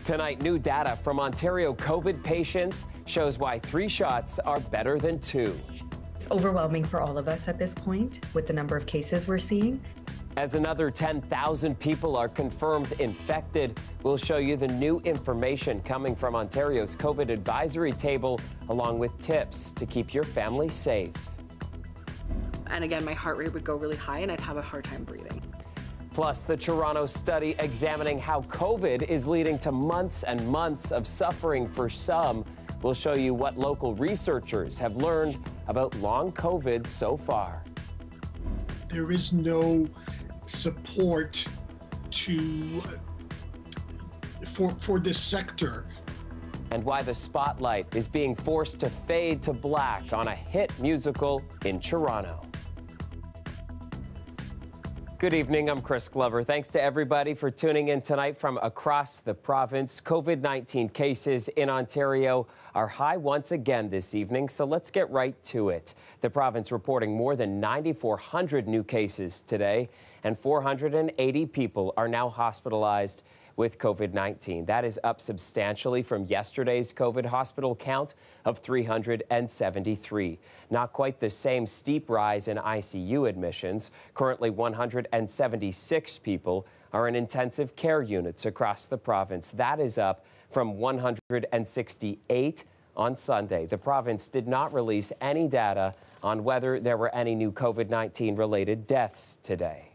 Tonight, new data from Ontario COVID patients shows why 3 shots are better than 2. It's overwhelming for all of us at this point with the number of cases we're seeing. As another 10,000 people are confirmed infected, we'll show you the new information coming from Ontario's COVID advisory table, along with tips to keep your family safe. And again, my heart rate would go really high and I'd have a hard time breathing. Plus, the Toronto study examining how COVID is leading to months and months of suffering for some. We'll show you what local researchers have learned about long COVID so far. There is no support for this sector. And why the spotlight is being forced to fade to black on a hit musical in Toronto. Good evening, I'm Chris Glover. Thanks to everybody for tuning in tonight from across the province. COVID-19 cases in Ontario are high once again this evening, so let's get right to it. The province reporting more than 9,400 new cases today, and 480 people are now hospitalized with COVID-19. That is up substantially from yesterday's COVID hospital count of 373. Not quite the same steep rise in ICU admissions. Currently, 176 people are in intensive care units across the province. That is up from 168 on Sunday. The province did not release any data on whether there were any new COVID-19 related deaths today.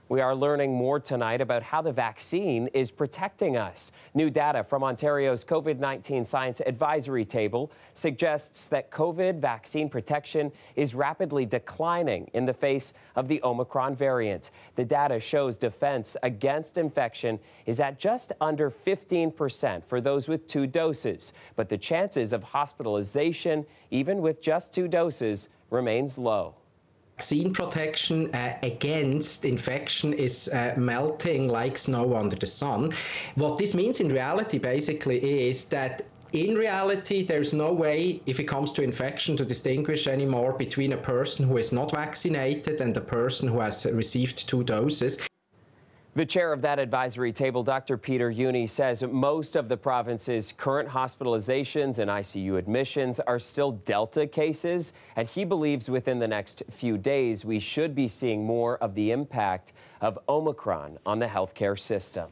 We are learning more tonight about how the vaccine is protecting us. New data from Ontario's COVID-19 Science Advisory Table suggests that COVID vaccine protection is rapidly declining in the face of the Omicron variant. The data shows defense against infection is at just under 15% for those with 2 doses, but the chances of hospitalization, even with just 2 doses, remains low. Vaccine protection against infection is melting like snow under the sun. What this means in reality basically is that in reality, there's no way, if it comes to infection, to distinguish anymore between a person who is not vaccinated and a person who has received 2 doses. The chair of that advisory table, Dr. Peter Juni, says most of the province's current hospitalizations and ICU admissions are still Delta cases, and he believes within the next few days we should be seeing more of the impact of Omicron on the healthcare system.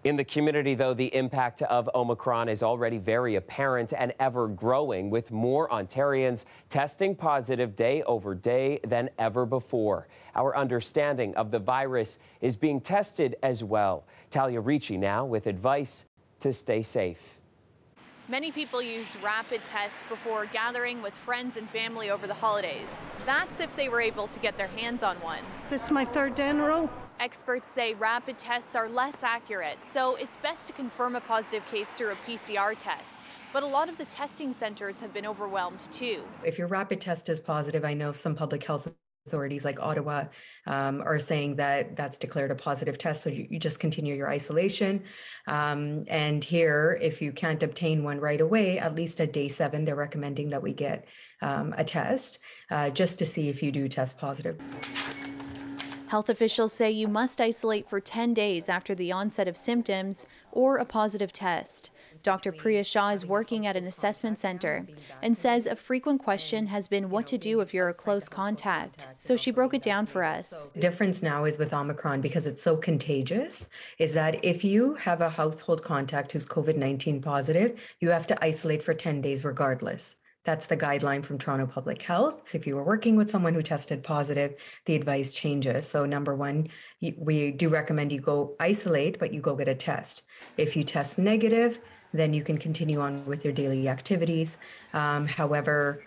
In the community, though, the impact of Omicron is already very apparent and ever growing, with more Ontarians testing positive day over day than ever before. Our understanding of the virus is being tested as well. Talia Ricci now with advice to stay safe. Many people used rapid tests before gathering with friends and family over the holidays. That's if they were able to get their hands on one. This is my 3rd day in a row. Experts say rapid tests are less accurate, so it's best to confirm a positive case through a PCR test. But a lot of the testing centers have been overwhelmed too. If your rapid test is positive, I know some public health authorities like Ottawa are saying that that's declared a positive test, so you just continue your isolation. And here, if you can't obtain one right away, at least at day 7, they're recommending that we get a test just to see if you do test positive. Health officials say you must isolate for 10 days after the onset of symptoms or a positive test. Dr. Priya Shah is working at an assessment center and says a frequent question has been what to do if you're a close contact. So she broke it down for us. The difference now is with Omicron, because it's so contagious, is that if you have a household contact who's COVID-19 positive, you have to isolate for 10 days regardless. That's the guideline from Toronto Public Health. If you were working with someone who tested positive, the advice changes. So number 1, we do recommend you go isolate, but you go get a test. If you test negative, then you can continue on with your daily activities. However,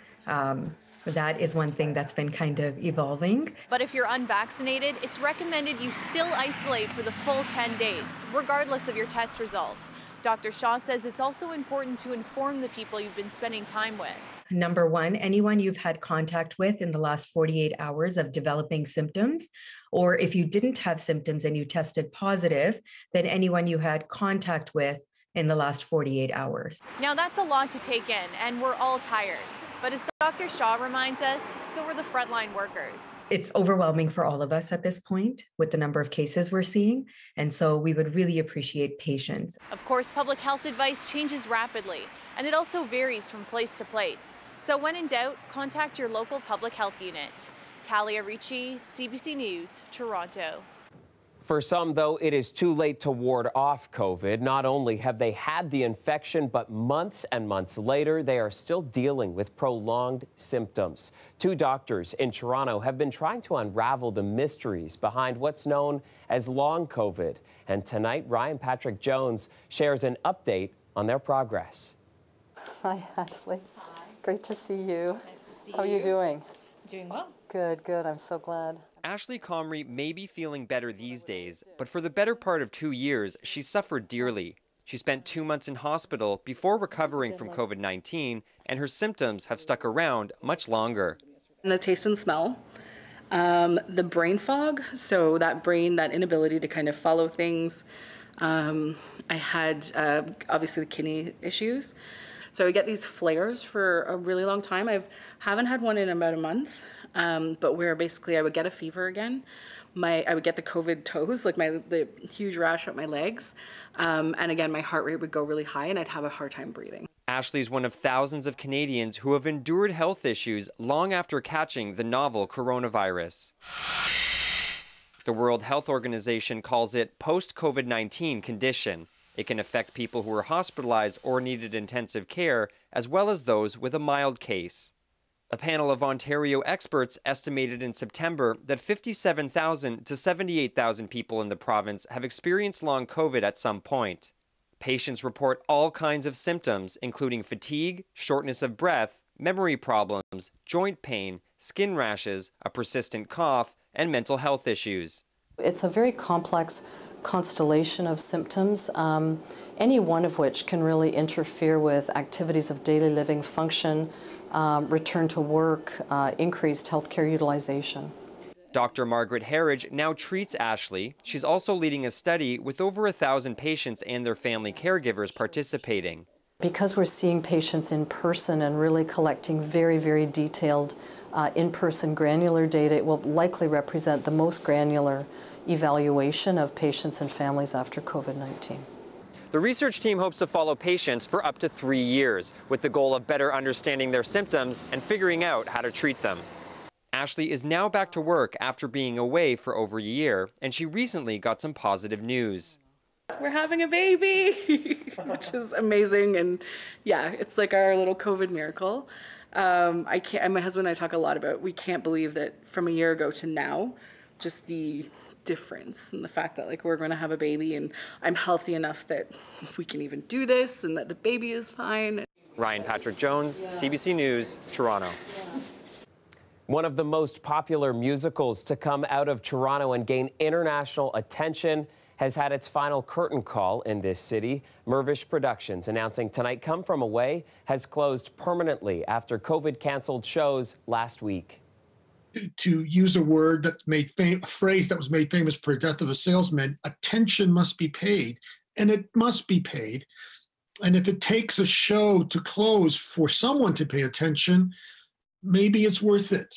that is one thing that's been kind of evolving. But if you're unvaccinated, it's recommended you still isolate for the full 10 days, regardless of your test result. Dr. Shah says it's also important to inform the people you've been spending time with. Number 1, anyone you've had contact with in the last 48 hours of developing symptoms, or if you didn't have symptoms and you tested positive, then anyone you had contact with in the last 48 hours. Now that's a lot to take in, and we're all tired. But as Dr. Shaw reminds us, so are the frontline workers. It's overwhelming for all of us at this point with the number of cases we're seeing. And so we would really appreciate patience. Of course, public health advice changes rapidly, and it also varies from place to place. So when in doubt, contact your local public health unit. Talia Ricci, CBC News, Toronto. For some, though, it is too late to ward off COVID. Not only have they had the infection, but months and months later, they are still dealing with prolonged symptoms. Two doctors in Toronto have been trying to unravel the mysteries behind what's known as long COVID. And tonight, Ryan Patrick Jones shares an update on their progress. Hi, Ashley. Hi. Great to see you. Nice to see you. How are you doing? Doing well. Good, good. I'm so glad. Ashley Comrie may be feeling better these days, but for the better part of 2 years, she suffered dearly. She spent 2 months in hospital before recovering from COVID-19, and her symptoms have stuck around much longer. And the taste and smell, the brain fog, so that inability to kind of follow things. I had obviously the kidney issues. So I get these flares for a really long time. I haven't had one in about a month. But where basically I would get a fever again. I would get the COVID toes, like the huge rash up my legs. And again, my heart rate would go really high and I'd have a hard time breathing. Ashley's one of thousands of Canadians who have endured health issues long after catching the novel coronavirus. The World Health Organization calls it post-COVID-19 condition. It can affect people who are hospitalized or needed intensive care, as well as those with a mild case. A panel of Ontario experts estimated in September that 57,000 to 78,000 people in the province have experienced long COVID at some point. Patients report all kinds of symptoms, including fatigue, shortness of breath, memory problems, joint pain, skin rashes, a persistent cough, and mental health issues. It's a very complex constellation of symptoms, any one of which can really interfere with activities of daily living function, return to work, increased healthcare utilization. Dr. Margaret Harridge now treats Ashley. She's also leading a study with over 1,000 patients and their family caregivers participating. Because we're seeing patients in person and really collecting very, very detailed in-person granular data, it will likely represent the most granular evaluation of patients and families after COVID-19. The research team hopes to follow patients for up to 3 years, with the goal of better understanding their symptoms and figuring out how to treat them. Ashley is now back to work after being away for over a year, and she recently got some positive news. We're having a baby, which is amazing, and yeah, it's like our little COVID miracle. My husband and I talk a lot about, we can't believe that from a year ago to now, just the difference and the fact that like we're going to have a baby and I'm healthy enough that we can even do this and that the baby is fine. Ryan Patrick Jones, CBC News, Toronto. One of the most popular musicals to come out of Toronto and gain international attention has had its final curtain call in this city. Mirvish Productions announcing tonight Come From Away has closed permanently after COVID canceled shows last week. To use a word that a phrase that was made famous for Death of a Salesman, attention must be paid, and it must be paid. And if it takes a show to close for someone to pay attention, maybe it's worth it.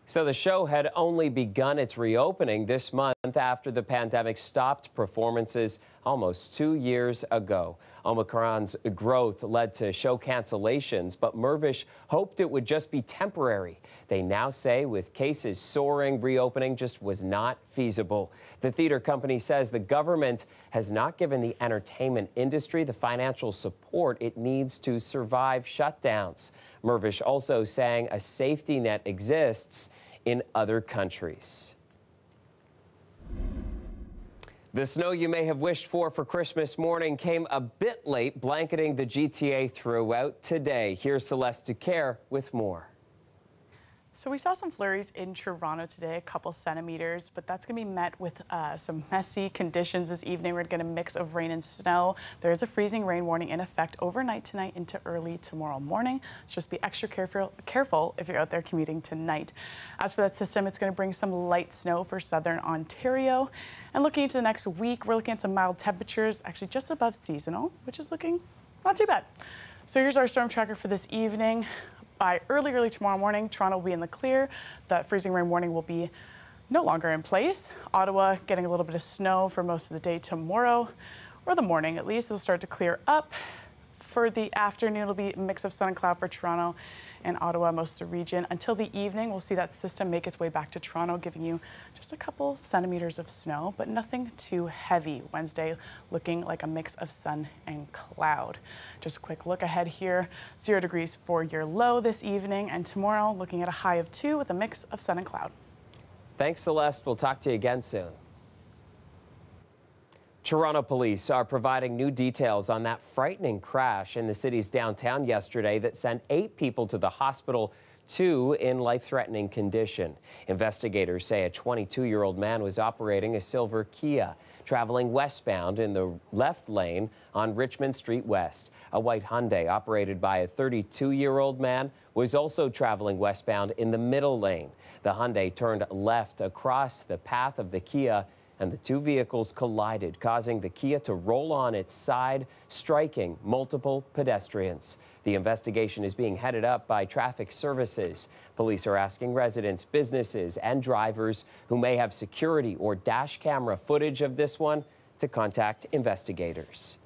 So the show had only begun its reopening this month after the pandemic stopped performances almost 2 years ago. Omicron's growth led to show cancellations, but Mirvish hoped it would just be temporary. They now say with cases soaring, reopening just was not feasible. The theater company says the government has not given the entertainment industry the financial support it needs to survive shutdowns. Mirvish also saying a safety net exists in other countries. The snow you may have wished for Christmas morning came a bit late, blanketing the GTA throughout today. Here's Celeste Ducaire with more. So we saw some flurries in Toronto today, a couple centimeters, but that's going to be met with some messy conditions this evening. We're going to mix of rain and snow. There is a freezing rain warning in effect overnight tonight into early tomorrow morning. So just be extra careful if you're out there commuting tonight. As for that system, it's going to bring some light snow for southern Ontario. And looking into the next week, we're looking at some mild temperatures, actually just above seasonal, which is looking not too bad. So here's our storm tracker for this evening. By early tomorrow morning, Toronto will be in the clear. That freezing rain warning will be no longer in place. Ottawa getting a little bit of snow for most of the day tomorrow, or the morning at least. It'll start to clear up. For the afternoon, it'll be a mix of sun and cloud for Toronto and Ottawa, most of the region. Until the evening, we'll see that system make its way back to Toronto, giving you just a couple centimeters of snow, but nothing too heavy. Wednesday looking like a mix of sun and cloud. Just a quick look ahead here. 0 degrees for your low this evening, and tomorrow looking at a high of 2 with a mix of sun and cloud. Thanks, Celeste. We'll talk to you again soon. Toronto police are providing new details on that frightening crash in the city's downtown yesterday that sent 8 people to the hospital, 2 in life-threatening condition. Investigators say a 22-year-old man was operating a silver Kia, traveling westbound in the left lane on Richmond Street West. A white Hyundai operated by a 32-year-old man was also traveling westbound in the middle lane. The Hyundai turned left across the path of the Kia, and the 2 vehicles collided, causing the Kia to roll on its side, striking multiple pedestrians. The investigation is being headed up by Traffic Services. Police are asking residents, businesses, and drivers who may have security or dash camera footage of this one to contact investigators.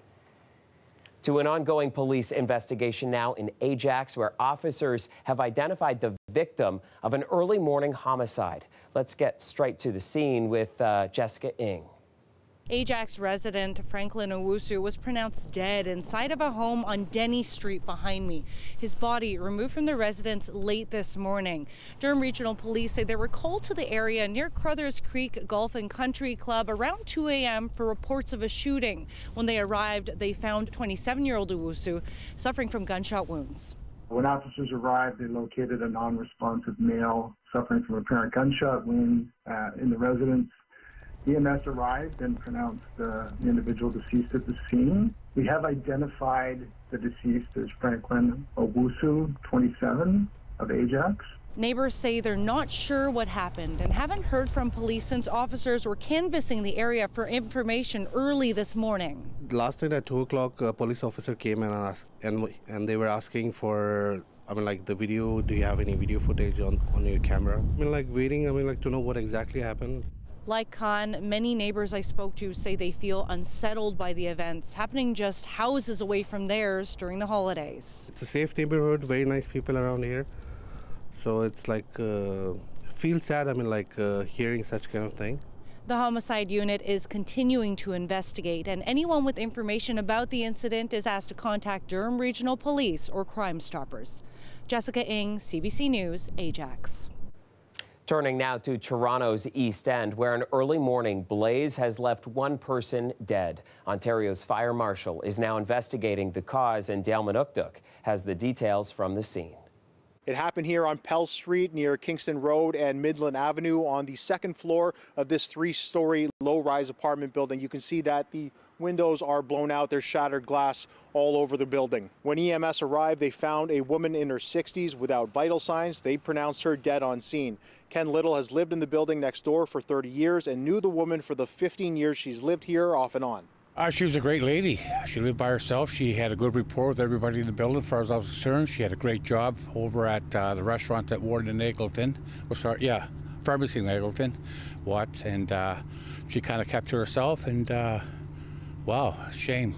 To an ongoing police investigation now in Ajax, where officers have identified the victim of an early morning homicide. Let's get straight to the scene with Jessica Ng. Ajax resident Franklin Owusu was pronounced dead inside of a home on Denny Street behind me. His body removed from the residence late this morning. Durham Regional Police say they were called to the area near Crothers Creek Golf and Country Club around 2 a.m. for reports of a shooting. When they arrived, they found 27-year-old Owusu suffering from gunshot wounds. When officers arrived, they located a non-responsive male suffering from apparent gunshot wounds in the residence. EMS arrived and pronounced the individual deceased at the scene. We have identified the deceased as Franklin Owusu, 27, of Ajax. Neighbors say they're not sure what happened and haven't heard from police since officers were canvassing the area for information early this morning. Last night at 2 o'clock, a police officer came and asked, and they were asking for, the video. Do you have any video footage on your camera? Waiting, to know what exactly happened. Like Khan, many neighbors I spoke to say they feel unsettled by the events happening just houses away from theirs during the holidays. It's a safe neighborhood, very nice people around here. So it's feel sad, hearing such kind of thing. The homicide unit is continuing to investigate, and anyone with information about the incident is asked to contact Durham Regional Police or Crime Stoppers. Jessica Ng, CBC News, Ajax. Turning now to Toronto's East End, where an early morning blaze has left 1 person dead. Ontario's fire marshal is now investigating the cause, and Dale Manukduk has the details from the scene. It happened here on Pell Street near Kingston Road and Midland Avenue on the 2nd floor of this 3-story low-rise apartment building. You can see that the windows are blown out. There's shattered glass all over the building. When EMS arrived, they found a woman in her 60s without vital signs. They pronounced her dead on scene. Ken Little has lived in the building next door for 30 years and knew the woman for the 15 years she's lived here off and on. She was a great lady. She lived by herself. She had a good rapport with everybody in the building as far as I was concerned. She had a great job over at the restaurant at Warden and Eggleton. Pharmacy in Eggleton. And she kind of kept to herself, and wow, shame.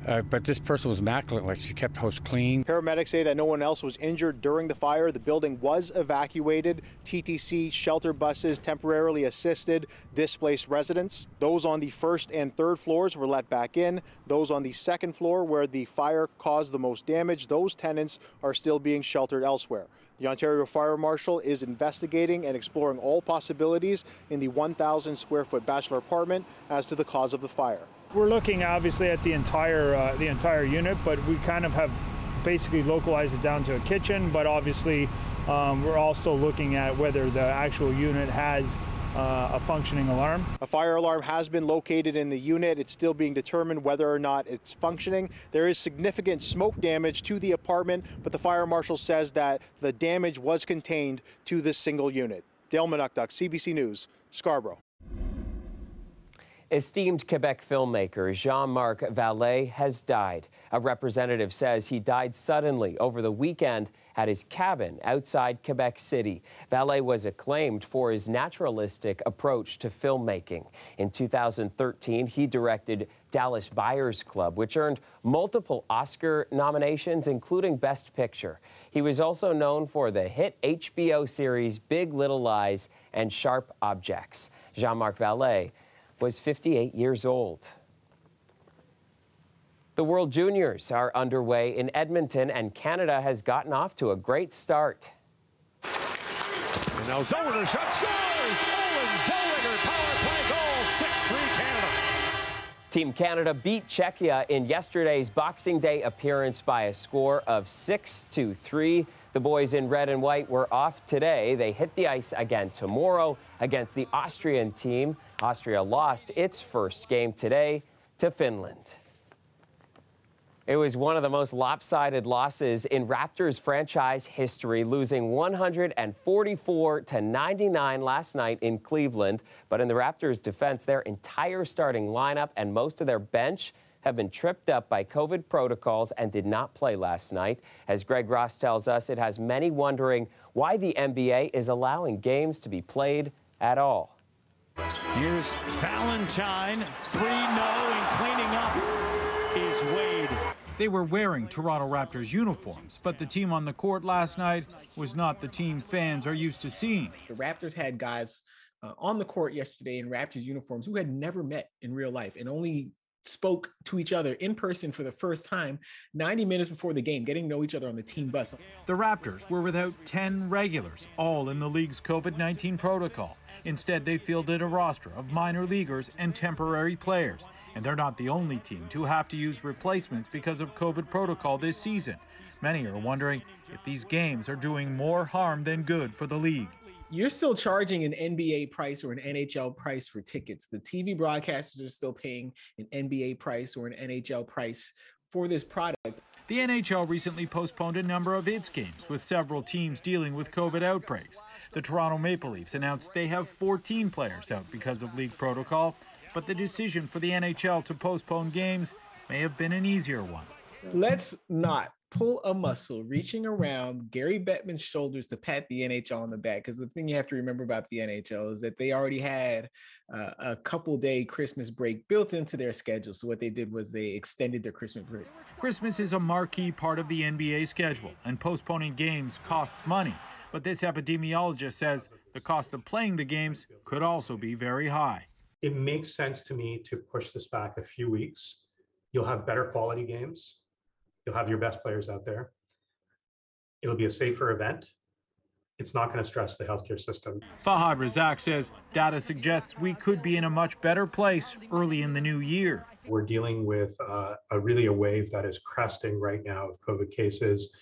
But this person was immaculate. She kept the house clean. Paramedics say that no one else was injured during the fire. The building was evacuated. TTC shelter buses temporarily assisted displaced residents. Those on the 1st and 3rd floors were let back in. Those on the 2nd floor, where the fire caused the most damage, those tenants are still being sheltered elsewhere. The Ontario Fire Marshal is investigating and exploring all possibilities in the 1,000 square foot bachelor apartment as to the cause of the fire. We're looking obviously at the entire unit, but we kind of have basically localized it down to a kitchen. But obviously, we're also looking at whether the actual unit has a functioning alarm. A fire alarm has been located in the unit. It's still being determined whether or not it's functioning. There is significant smoke damage to the apartment, but the fire marshal says that the damage was contained to this single unit. Dale Manukduk, CBC News, Scarborough. Esteemed Quebec filmmaker Jean-Marc Valais has died. A representative says he died suddenly over the weekend at his cabin outside Quebec City. Valais was acclaimed for his naturalistic approach to filmmaking. In 2013, he directed Dallas Buyers Club, which earned multiple Oscar nominations, including Best Picture. He was also known for the hit HBO series Big Little Lies and Sharp Objects. Jean-Marc Valais was 58 years old. The World Juniors are underway in Edmonton, and Canada has gotten off to a great start. And now Zellweger shot scores! Owen Zellweger power play goal, 6-3 Canada. Team Canada beat Czechia in yesterday's Boxing Day appearance by a score of 6-3. The boys in red and white were off today. They hit the ice again tomorrow against the Austrian team. Austria lost its first game today to Finland. It was one of the most lopsided losses in Raptors franchise history, losing 144-99 last night in Cleveland. But in the Raptors' defense, their entire starting lineup and most of their bench have been tripped up by COVID protocols and did not play last night. As Greg Ross tells us, it has many wondering why the NBA is allowing games to be played at all. Here's Valentine, 3-0, and cleaning up is Wade. They were wearing Toronto Raptors uniforms, but the team on the court last night was not the team fans are used to seeing. The Raptors had guys on the court yesterday in Raptors uniforms who had never met in real life and only spoke to each other in person for the first time 90 minutes before the game, getting to know each other on the team bus. The Raptors were without 10 regulars, all in the league's COVID-19 protocol. Instead, they fielded a roster of minor leaguers and temporary players. And they're not the only team to have to use replacements because of COVID protocol this season. Many are wondering if these games are doing more harm than good for the league. You're still charging an NBA price or an NHL price for tickets. The TV broadcasters are still paying an NBA price or an NHL price for this product. The NHL recently postponed a number of its games, with several teams dealing with COVID outbreaks. The Toronto Maple Leafs announced they have 14 players out because of league protocol, but the decision for the NHL to postpone games may have been an easier one. Let's not pull a muscle reaching around Gary Bettman's shoulders to pat the NHL on the back, because the thing you have to remember about the NHL is that they already had a couple-day Christmas break built into their schedule. So what they did was they extended their Christmas break. Christmas is a marquee part of the NBA schedule, and postponing games costs money. But this epidemiologist says the cost of playing the games could also be very high. It makes sense to me to push this back a few weeks. You'll have better quality games. You'll have your best players out there. It'll be a safer event. It's not going to stress the healthcare system. Fahad Razak says data suggests we could be in a much better place early in the new year. We're dealing with really a wave that is cresting right now of COVID cases.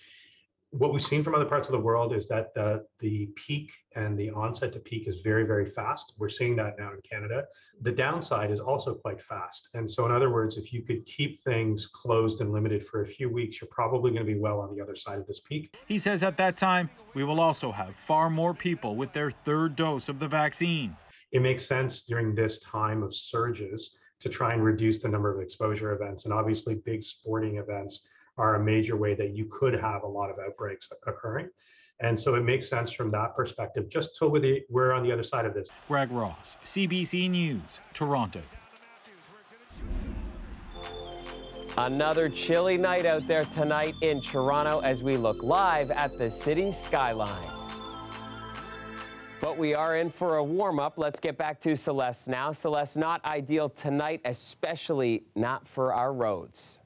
What we've seen from other parts of the world is that the peak and the onset to peak is very, very fast. We're seeing that now in Canada. The downside is also quite fast. And so in other words, if you could keep things closed and limited for a few weeks, you're probably going to be well on the other side of this peak. He says at that time, we will also have far more people with their third dose of the vaccine. It makes sense during this time of surges to try and reduce the number of exposure events. And obviously big sporting events are a major way that you could have a lot of outbreaks occurring. And so it makes sense from that perspective, just till we're on the other side of this. Greg Ross, CBC News, Toronto. Another chilly night out there tonight in Toronto as we look live at the city skyline. But we are in for a warm-up. Let's get back to Celeste now. Celeste, not ideal tonight, especially not for our roads.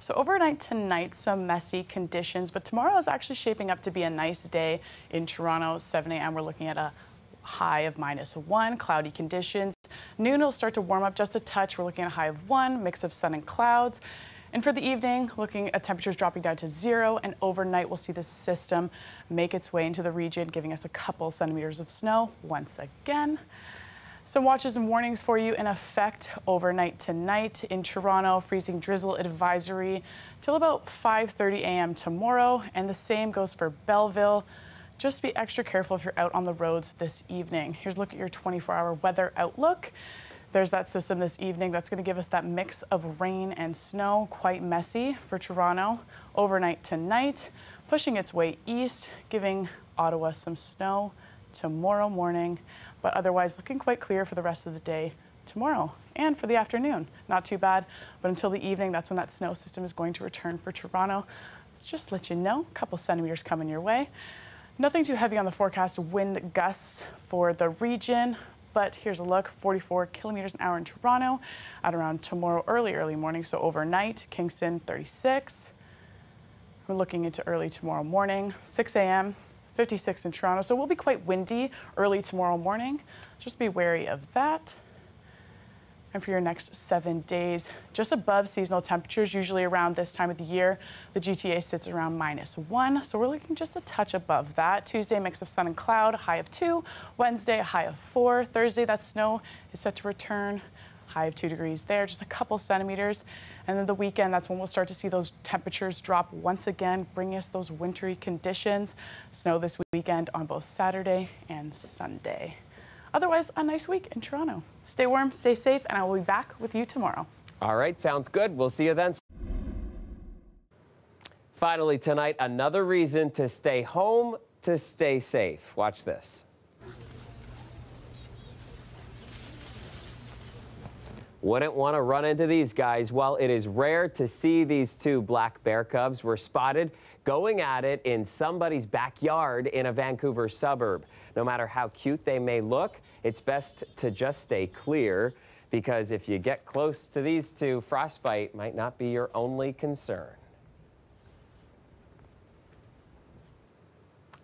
So overnight tonight, some messy conditions, but tomorrow is actually shaping up to be a nice day in Toronto. 7 a.m. we're looking at a high of -1, cloudy conditions. Noon will start to warm up just a touch. We're looking at a high of 1, mix of sun and clouds. And for the evening, looking at temperatures dropping down to 0, and overnight we'll see this system make its way into the region, giving us a couple centimeters of snow once again. Some watches and warnings for you in effect overnight tonight in Toronto. Freezing drizzle advisory till about 5:30 a.m. tomorrow, and the same goes for Belleville. Just be extra careful if you're out on the roads this evening. Here's a look at your 24-hour weather outlook. There's that system this evening that's going to give us that mix of rain and snow, quite messy for Toronto. Overnight tonight, pushing its way east, giving Ottawa some snow tomorrow morning, but otherwise looking quite clear for the rest of the day tomorrow and for the afternoon. Not too bad, but until the evening, that's when that snow system is going to return for Toronto. Let's just let you know, a couple centimeters coming your way. Nothing too heavy on the forecast. Wind gusts for the region. But here's a look, 44 kilometers an hour in Toronto at around tomorrow early morning. So overnight, Kingston 36. We're looking into early tomorrow morning, 6 a.m., 56 in Toronto. So it will be quite windy early tomorrow morning. Just be wary of that. And for your next 7 days, just above seasonal temperatures, usually around this time of the year, the GTA sits around -1. So we're looking just a touch above that. Tuesday, mix of sun and cloud, high of 2. Wednesday, a high of 4. Thursday, that snow is set to return, high of 2 degrees there, just a couple centimeters. And then the weekend, that's when we'll start to see those temperatures drop once again, bringing us those wintry conditions. Snow this weekend on both Saturday and Sunday. Otherwise, a nice week in Toronto. Stay warm, stay safe, and I will be back with you tomorrow. All right, sounds good. We'll see you then. Finally tonight, another reason to stay home to stay safe. Watch this. Wouldn't want to run into these guys. Well, it is rare to see these two black bear cubs were spotted going at it in somebody's backyard in a Vancouver suburb. No matter how cute they may look, it's best to just stay clear, because if you get close to these two, frostbite might not be your only concern.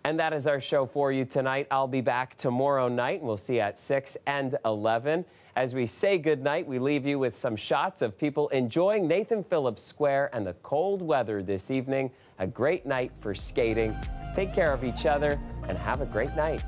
And that is our show for you tonight. I'll be back tomorrow night, and we'll see you at 6 and 11. As we say goodnight, we leave you with some shots of people enjoying Nathan Phillips Square and the cold weather this evening. A great night for skating. Take care of each other and have a great night.